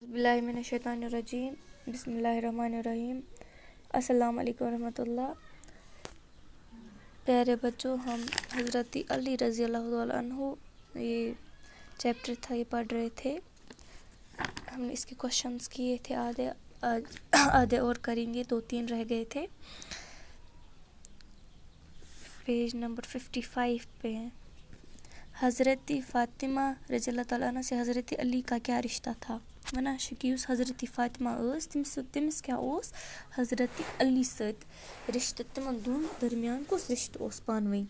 बिस्मिल्लाहिर्रहमानिर्रहीम बिस्मिल्लाहिर्रहमानिर्रहीम। अस्सलाम वालेकुम रहमतुल्लाह। प्यारे बच्चों, हम हज़रत अली रज़ी अल्लाह तआला अन्हु ये चैप्टर था, ये पढ़ रहे थे। हमने इसके क्वेश्चंस किए थे आधे और करेंगे, 2-3 रह गए थे। पेज नंबर 55 पे हैं। हज़रत फ़ातिमा रज़ी अल्लाह तआला अन्हा से हज़रत अली का क्या रिश्ता था? वना शकीस हज़रत फ़ातिमा तमिस क्या ओस हज़रत अली सत रिश्ते, तिमन दोन दरमियान कुस रिश्ते ओस पानवई।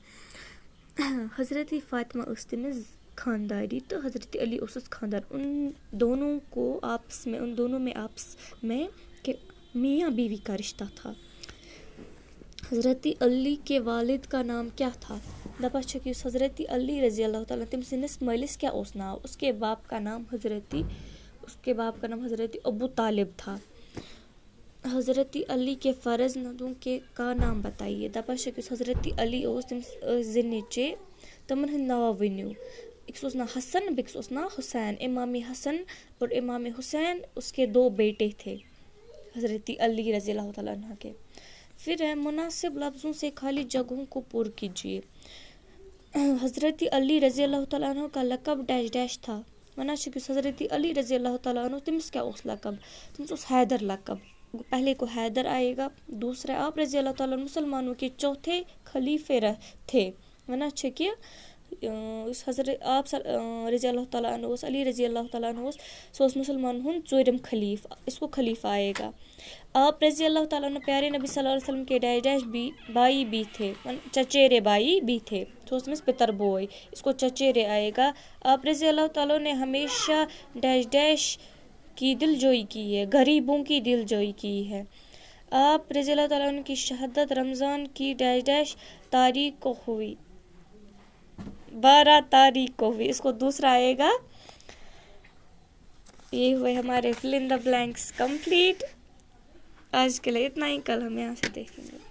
हज़रत फ़ातिमा तमिस खानदारी तो हज़रत अली उस खानदार। उन दोनों में आपस में के मियाँ बीवी का रिश्ता था। हज़रत अली के वालिद का नाम क्या था? दपा शकीस हज़रत अली रज़ी अल्लाह तआला तमिस मलिस क्या ओस नाव। उसके बाप का नाम हज़रत अबू तालिब था। हज़रत अली के फ़र्ज नदों के का नाम बताइए। दपा शकीस हज़रत अली ओस ज़िन्निचे तमन हंद नाव वनियो। एक ओस ना हसन, बिक्स ओस ना हुसैन। इमाम हसन और इमाम हुसैन उसके 2 बेटे थे हज़रत अली रज़ी अल्लाह तआला अन्हा के। फिर है मुनासिब लफ्ज़ों से खाली जगहों को पूर कीजिए। हज़रत अली रज़ी अल्लाह तआला अन्हु का लक़ब डैश डैश था। वना शकीस हज़रत अली रज़ी अल्लाह तआला अन्हु तमिस क्या उस लक़ब, तमिस उस हैदर लक़ब। पहले को हैदर आएगा। दूसरा, आप रज़ी अल्लाह तआला मुसलमानों के चौथे खलीफे थे। वना शकीस हज़रत आप रज़ी अल्लाह तआला अन्हु अली रज़ी अल्लाह तआला अन्हु सोस मुसलमान हुन चोरम खलीफ, इसको खलीफा आएगा। आप रज़ी अल्लाह तआला अन्हु प्यारे नबी सल्लल्लाहु अलैहि वसल्लम के डैश डैश भाई भी थे, चचेरे भाई भी थे। सोस पितर बोय, इसको चचेरे आएगा। आप रज़ी अल्लाह तआला ने हमेशा डैश डैश की दिलजोई की है, गरीबों की दिलजोई की है। आप रज़ी अल्लाह तआला की शहादत रमज़ान की डैश डैश तारीख को हुई, 12 तारीख को हुई, इसको दूसरा आएगा। ये हुए हमारे fill in the blanks complete. आज के लिए इतना ही, कल हम यहाँ से देखेंगे।